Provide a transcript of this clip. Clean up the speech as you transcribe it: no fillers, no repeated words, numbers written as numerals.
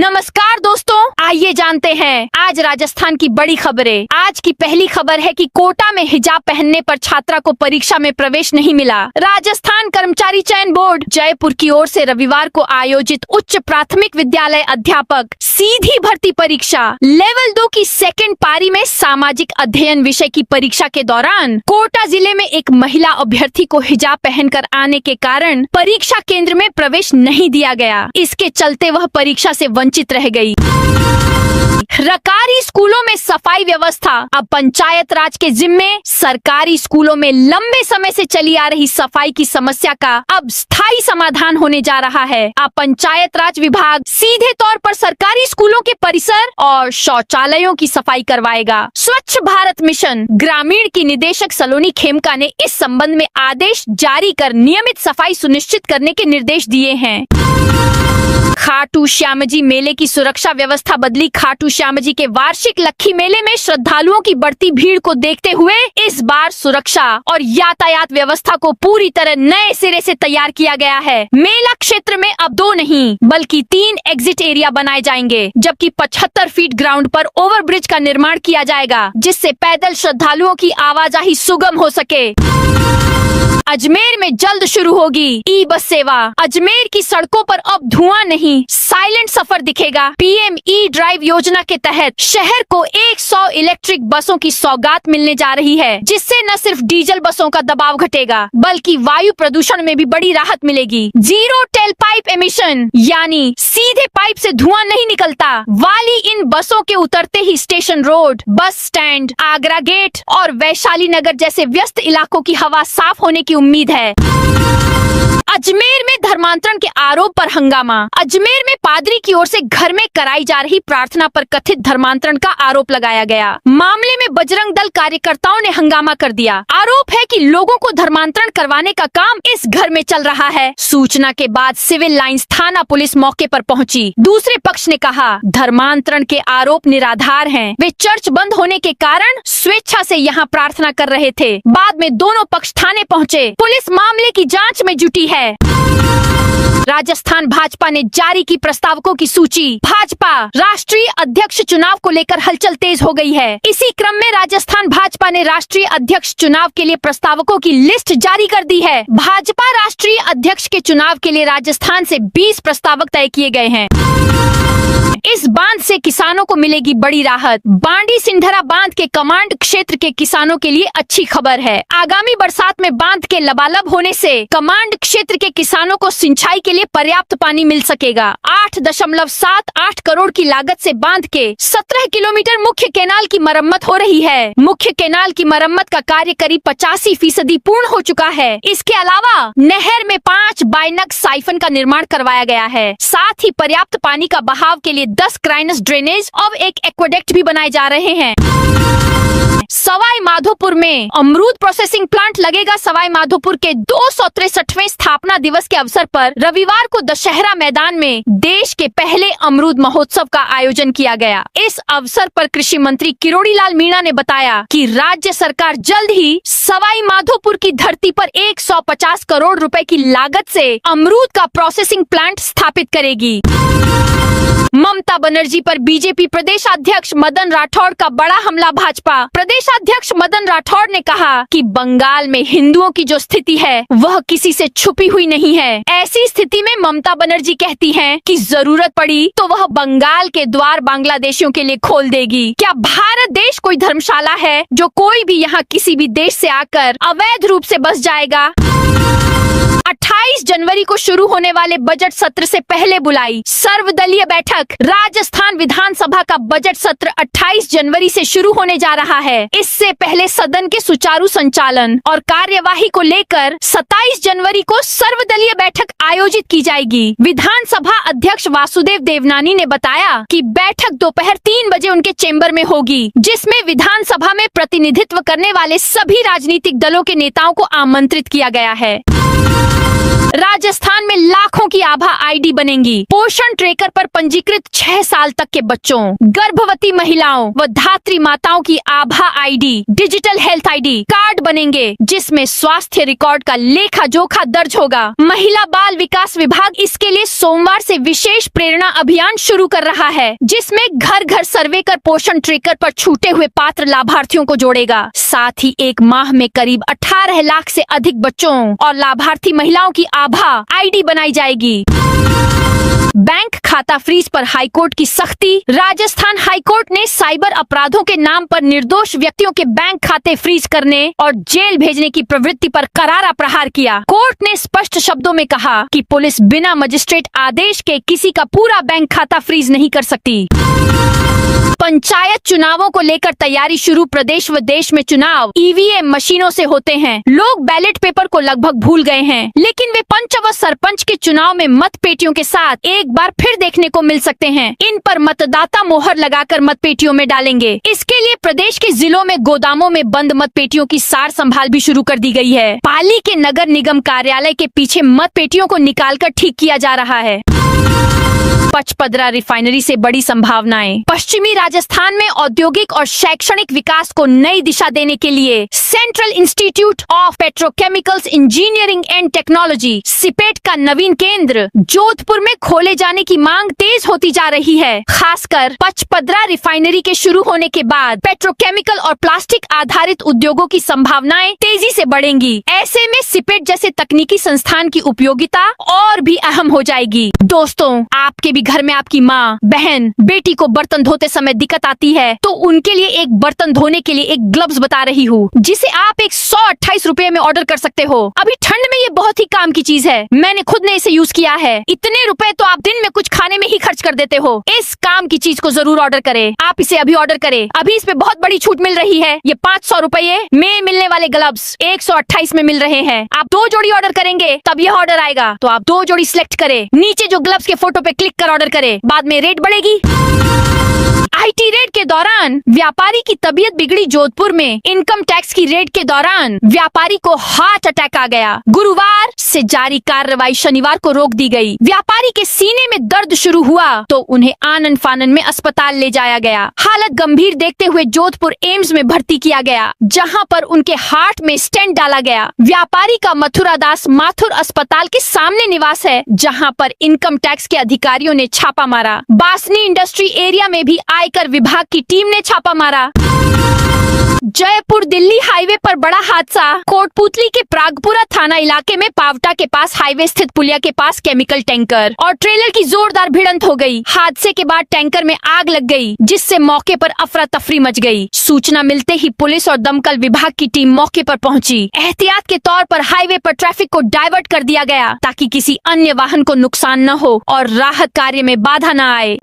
नमस्कार दोस्तों, आइए जानते हैं आज राजस्थान की बड़ी खबरें। आज की पहली खबर है कि कोटा में हिजाब पहनने पर छात्रा को परीक्षा में प्रवेश नहीं मिला। राजस्थान कर्मचारी चयन बोर्ड जयपुर की ओर से रविवार को आयोजित उच्च प्राथमिक विद्यालय अध्यापक सीधी भर्ती परीक्षा लेवल 2 की सेकंड पारी में सामाजिक अध्ययन विषय की परीक्षा के दौरान कोटा जिले में एक महिला अभ्यर्थी को हिजाब पहनकर आने के कारण परीक्षा केंद्र में प्रवेश नहीं दिया गया। इसके चलते वह परीक्षा से वंचित रह गई। सरकारी स्कूलों में सफाई व्यवस्था अब पंचायत राज के जिम्मे। सरकारी स्कूलों में लंबे समय से चली आ रही सफाई की समस्या का अब स्थायी समाधान होने जा रहा है। अब पंचायत राज विभाग सीधे तौर पर सरकारी स्कूलों के परिसर और शौचालयों की सफाई करवाएगा। स्वच्छ भारत मिशन ग्रामीण की निदेशक सलोनी खेमका ने इस संबंध में आदेश जारी कर नियमित सफाई सुनिश्चित करने के निर्देश दिए हैं। खाटू श्यामजी मेले की सुरक्षा व्यवस्था बदली। खाटू श्यामजी के वार्षिक लक्खी मेले में श्रद्धालुओं की बढ़ती भीड़ को देखते हुए इस बार सुरक्षा और यातायात व्यवस्था को पूरी तरह नए सिरे से तैयार किया गया है। मेला क्षेत्र में अब 2 नहीं बल्कि 3 एग्जिट एरिया बनाए जाएंगे, जबकि 75 फीट ग्राउंड पर ओवरब्रिज का निर्माण किया जाएगा, जिससे पैदल श्रद्धालुओं की आवाजाही सुगम हो सके। अजमेर में जल्द शुरू होगी ई बस सेवा। अजमेर की सड़कों पर अब धुआं नहीं, साइलेंट सफर दिखेगा। पीएम ई ड्राइव योजना के तहत शहर को 100 इलेक्ट्रिक बसों की सौगात मिलने जा रही है, जिससे न सिर्फ डीजल बसों का दबाव घटेगा बल्कि वायु प्रदूषण में भी बड़ी राहत मिलेगी। जीरो टेल पाइप एमिशन यानी सीधे पाइप से धुआं नहीं निकलता वाली इन बसों के उतरते ही station road, bus stand, Agra gate और वैशाली नगर जैसे व्यस्त इलाकों की हवा साफ होने की उम्मीद है। अजमेर में धर्मांतरण के आरोप पर हंगामा। अजमेर में पादरी की ओर से घर में कराई जा रही प्रार्थना पर कथित धर्मांतरण का आरोप लगाया गया। मामले में बजरंग दल कार्यकर्ताओं ने हंगामा कर दिया। आरोप है कि लोगों को धर्मांतरण करवाने का काम इस घर में चल रहा है। सूचना के बाद सिविल लाइंस थाना पुलिस मौके पर पहुंची। दूसरे पक्ष ने कहा धर्मांतरण के आरोप निराधार हैं। वे चर्च बंद होने के कारण स्वेच्छा से यहाँ प्रार्थना कर रहे थे। बाद में दोनों पक्ष थाने पहुँचे। पुलिस मामले की जाँच में जुटी है। राजस्थान भाजपा ने जारी की प्रस्तावकों की सूची। भाजपा राष्ट्रीय अध्यक्ष चुनाव को लेकर हलचल तेज हो गई है। इसी क्रम में राजस्थान भाजपा ने राष्ट्रीय अध्यक्ष चुनाव के लिए प्रस्तावकों की लिस्ट जारी कर दी है। भाजपा राष्ट्रीय अध्यक्ष के चुनाव के लिए राजस्थान से 20 प्रस्तावक तय किए गए हैं। इस बांध से किसानों को मिलेगी बड़ी राहत। बांडी सिंधरा बांध के कमांड क्षेत्र के किसानों के लिए अच्छी खबर है। आगामी बरसात में बांध के लबालब होने से कमांड क्षेत्र के किसानों को सिंचाई के लिए पर्याप्त पानी मिल सकेगा। 8.78 करोड़ की लागत से बांध के 17 किलोमीटर मुख्य केनाल की मरम्मत हो रही है। मुख्य केनाल की मरम्मत का कार्य करीब 85% पूर्ण हो चुका है। इसके अलावा नहर में 5 बाइनक साइफन का निर्माण करवाया गया है। साथ ही पर्याप्त पानी का बहाव के लिए 10 क्राइनस ड्रेनेज और एक एक्वेडक्ट भी बनाए जा रहे हैं। सवाई माधोपुर में अमरूद प्रोसेसिंग प्लांट लगेगा। सवाई माधोपुर के 263वें स्थापना दिवस के अवसर पर रविवार को दशहरा मैदान में देश के पहले अमरूद महोत्सव का आयोजन किया गया। इस अवसर पर कृषि मंत्री किरोड़ी लाल मीणा ने बताया कि राज्य सरकार जल्द ही सवाई माधोपुर की धरती पर 150 करोड़ रुपए की लागत से अमरूद का प्रोसेसिंग प्लांट स्थापित करेगी। ममता बनर्जी पर बीजेपी प्रदेशाध्यक्ष मदन राठौड़ का बड़ा हमला। भाजपा प्रदेशाध्यक्ष मदन राठौड़ ने कहा कि बंगाल में हिंदुओं की जो स्थिति है वह किसी से छुपी हुई नहीं है। ऐसी स्थिति में ममता बनर्जी कहती हैं कि जरूरत पड़ी तो वह बंगाल के द्वार बांग्लादेशियों के लिए खोल देगी। क्या भारत देश कोई धर्मशाला है जो कोई भी यहाँ किसी भी देश से आकर अवैध रूप से बस जाएगा? 28 जनवरी को शुरू होने वाले बजट सत्र से पहले बुलाई सर्वदलीय बैठक। राजस्थान विधानसभा का बजट सत्र 28 जनवरी से शुरू होने जा रहा है। इससे पहले सदन के सुचारू संचालन और कार्यवाही को लेकर 27 जनवरी को सर्वदलीय बैठक आयोजित की जाएगी। विधानसभा अध्यक्ष वासुदेव देवनानी ने बताया कि बैठक दोपहर 3 बजे उनके चेंबर में होगी, जिसमें विधानसभा में प्रतिनिधित्व करने वाले सभी राजनीतिक दलों के नेताओं को आमंत्रित किया गया है। राजस्थान में लाखों की आभा आईडी बनेंगी। पोषण ट्रैकर पर पंजीकृत 6 साल तक के बच्चों, गर्भवती महिलाओं व धात्री माताओं की आभा ID, digital health ID card बनेंगे, जिसमें स्वास्थ्य रिकॉर्ड का लेखा जोखा दर्ज होगा। महिला बाल विकास विभाग इसके लिए सोमवार से विशेष प्रेरणा अभियान शुरू कर रहा है, जिसमें घर घर सर्वे कर पोषण ट्रैकर पर छूटे हुए पात्र लाभार्थियों को जोड़ेगा। साथ ही एक माह में करीब 18 लाख से अधिक बच्चों और लाभार्थी महिलाओं की आभा आईडी बनाई जाएगी। बैंक खाता फ्रीज पर हाईकोर्ट की सख्ती। राजस्थान हाईकोर्ट ने साइबर अपराधों के नाम पर निर्दोष व्यक्तियों के बैंक खाते फ्रीज करने और जेल भेजने की प्रवृत्ति पर करारा प्रहार किया। कोर्ट ने स्पष्ट शब्दों में कहा कि पुलिस बिना मजिस्ट्रेट आदेश के किसी का पूरा बैंक खाता फ्रीज नहीं कर सकती। पंचायत चुनावों को लेकर तैयारी शुरू। प्रदेश व देश में चुनाव ईवीएम मशीनों से होते हैं। लोग बैलेट पेपर को लगभग भूल गए हैं, लेकिन वे पंच व सरपंच के चुनाव में मतपेटियों के साथ एक बार फिर देखने को मिल सकते हैं। इन पर मतदाता मोहर लगाकर मतपेटियों में डालेंगे। इसके लिए प्रदेश के जिलों में गोदामों में बंद मतपेटियों की सार संभाल भी शुरू कर दी गई है। पाली के नगर निगम कार्यालय के पीछे मतपेटियों को निकालकर ठीक किया जा रहा है। पचपदरा रिफाइनरी से बड़ी संभावनाएं। पश्चिमी राजस्थान में औद्योगिक और शैक्षणिक विकास को नई दिशा देने के लिए central institute of petrochemicals engineering and technology CIPET का नवीन केंद्र जोधपुर में खोले जाने की मांग तेज होती जा रही है। खासकर पचपदरा रिफाइनरी के शुरू होने के बाद पेट्रोकेमिकल और प्लास्टिक आधारित उद्योगों की संभावनाएं तेजी से बढ़ेंगी। ऐसे में सिपेट जैसे तकनीकी संस्थान की उपयोगिता और भी अहम हो जाएगी। दोस्तों, आपके घर में आपकी माँ, बहन, बेटी को बर्तन धोते समय दिक्कत आती है, तो उनके लिए एक बर्तन धोने के लिए एक ग्लव्स बता रही हूँ, जिसे आप 128 रुपए में ऑर्डर कर सकते हो। अभी ठंड में ये बहुत ही काम की चीज है। मैंने खुद ने इसे यूज किया है। इतने रुपए तो आप दिन में कुछ खाने में ही खर्च कर देते हो। इस काम की चीज को जरूर ऑर्डर करें। आप इसे अभी ऑर्डर करें। अभी इस पे बहुत बड़ी छूट मिल रही है। ये 500 रुपए में मिलने वाले ग्लव्स 128 में मिल रहे हैं। आप 2 जोड़ी ऑर्डर करेंगे तब यह ऑर्डर आएगा, तो आप 2 जोड़ी सिलेक्ट करें। नीचे जो ग्लव्स के फोटो पे क्लिक कर ऑर्डर करें, बाद में रेट बढ़ेगी। आईटी रेड के दौरान व्यापारी की तबीयत बिगड़ी। जोधपुर में इनकम टैक्स की रेड के दौरान व्यापारी को हार्ट अटैक आ गया। गुरुवार से जारी कार्रवाई शनिवार को रोक दी गई। व्यापारी के सीने में दर्द शुरू हुआ तो उन्हें आनन फानन में अस्पताल ले जाया गया। हालत गंभीर देखते हुए जोधपुर एम्स में भर्ती किया गया, जहां पर उनके हार्ट में स्टेंट डाला गया। व्यापारी का मथुरा दास माथुर अस्पताल के सामने निवास है, जहां पर इनकम टैक्स के अधिकारियों ने छापा मारा। बासनी इंडस्ट्री एरिया में भी आयकर विभाग की टीम ने छापा मारा। जयपुर दिल्ली हाईवे पर बड़ा हादसा। कोटपुतली के प्रागपुरा थाना इलाके में पावटा के पास हाईवे स्थित पुलिया के पास केमिकल टैंकर और ट्रेलर की जोरदार भिड़ंत हो गई। हादसे के बाद टैंकर में आग लग गई, जिससे मौके पर अफरा तफरी मच गई। सूचना मिलते ही पुलिस और दमकल विभाग की टीम मौके पर पहुंची। एहतियात के तौर पर हाईवे पर ट्रैफिक को डाइवर्ट कर दिया गया, ताकि किसी अन्य वाहन को नुकसान न हो और राहत कार्य में बाधा न आए।